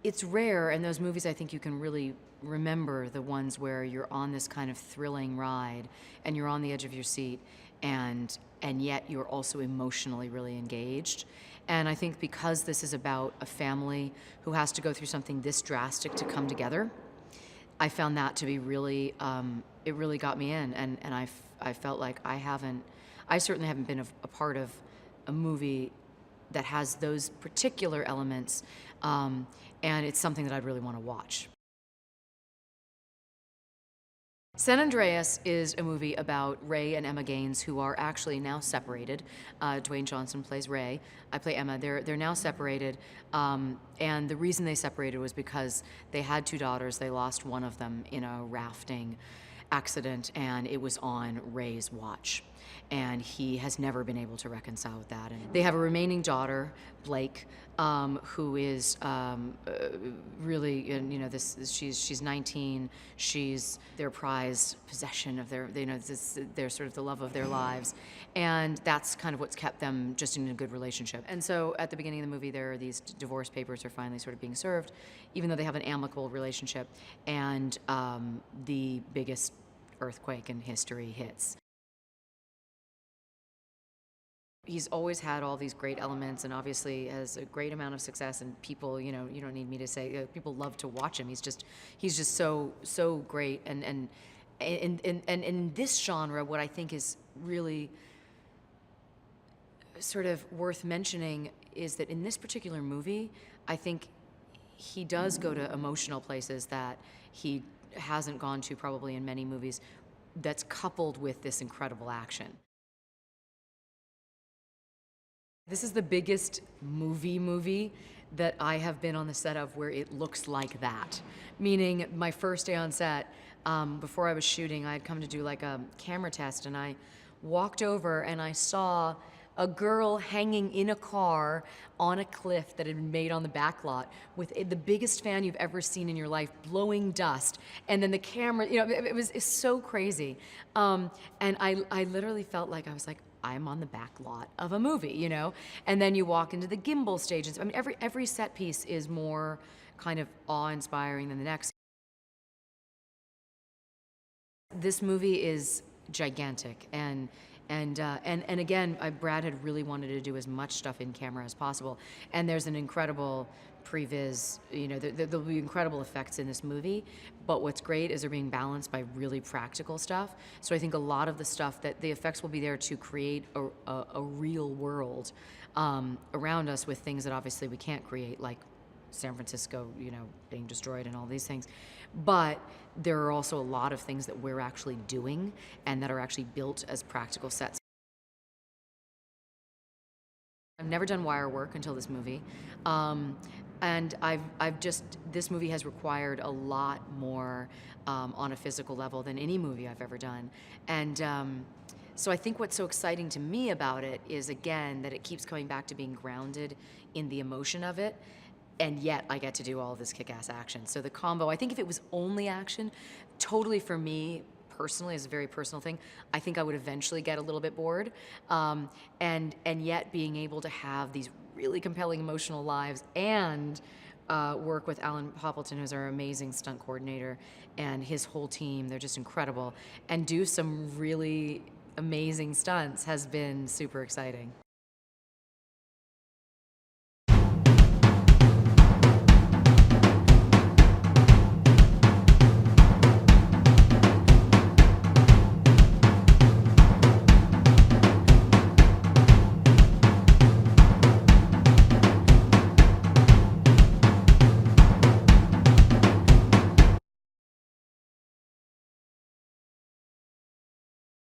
It's rare, and those movies I think you can really remember the ones where you're on this kind of thrilling ride and you're on the edge of your seat and yet you're also emotionally really engaged. And I think because this is about a family who has to go through something this drastic to come together, I found that to be really, it really got me in, and I felt like I certainly haven't been a part of a movie that has those particular elements, and it's something that I'd really want to watch. San Andreas is a movie about Ray and Emma Gaines, who are actually now separated. Dwayne Johnson plays Ray. I play Emma. They're now separated, and the reason they separated was because they had two daughters. They lost one of them in a rafting accident, and it was on Ray's watch. And he has never been able to reconcile with that. And they have a remaining daughter, Blake, who is really, and she's 19. She's their prized possession of they're sort of the love of their lives, and that's kind of what's kept them just in a good relationship. And so at the beginning of the movie, there are these divorce papers are finally sort of being served, even though they have an amicable relationship, and the biggest earthquake in history hits. He's always had all these great elements, and obviously has a great amount of success, and people, you don't need me to say, people love to watch him. He's just so great, and in this genre, what I think is really sort of worth mentioning is that in this particular movie, I think he does go to emotional places that he hasn't gone to probably in many movies, that's coupled with this incredible action. This is the biggest movie that I have been on the set of where it looks like that. Meaning, my first day on set, before I was shooting, I had come to do like a camera test, and I walked over and I saw a girl hanging in a car on a cliff that had been made on the back lot with the biggest fan you've ever seen in your life, blowing dust. And then the camera, it's so crazy. And I literally felt like I was like, I'm on the back lot of a movie, And then you walk into the gimbal stages. I mean, every set piece is more kind of awe-inspiring than the next. This movie is gigantic, and again, Brad had really wanted to do as much stuff in camera as possible. And there's an incredible previs, there'll be incredible effects in this movie, but what's great is they're being balanced by really practical stuff. So I think a lot of the stuff that the effects will be there to create a real world around us with things that obviously we can't create, like San Francisco, being destroyed and all these things. But there are also a lot of things that we're actually doing and that are actually built as practical sets. I've never done wire work until this movie. And this movie has required a lot more on a physical level than any movie I've ever done. And so I think what's so exciting to me about it is, again, that it keeps coming back to being grounded in the emotion of it, and yet I get to do all of this kick-ass action. So the combo, I think if it was only action, totally for me, personally, is a very personal thing, I think I would eventually get a little bit bored. And yet being able to have these really compelling emotional lives and work with Alan Poppleton, who's our amazing stunt coordinator, and his whole team, they're just incredible, and do some really amazing stunts has been super exciting.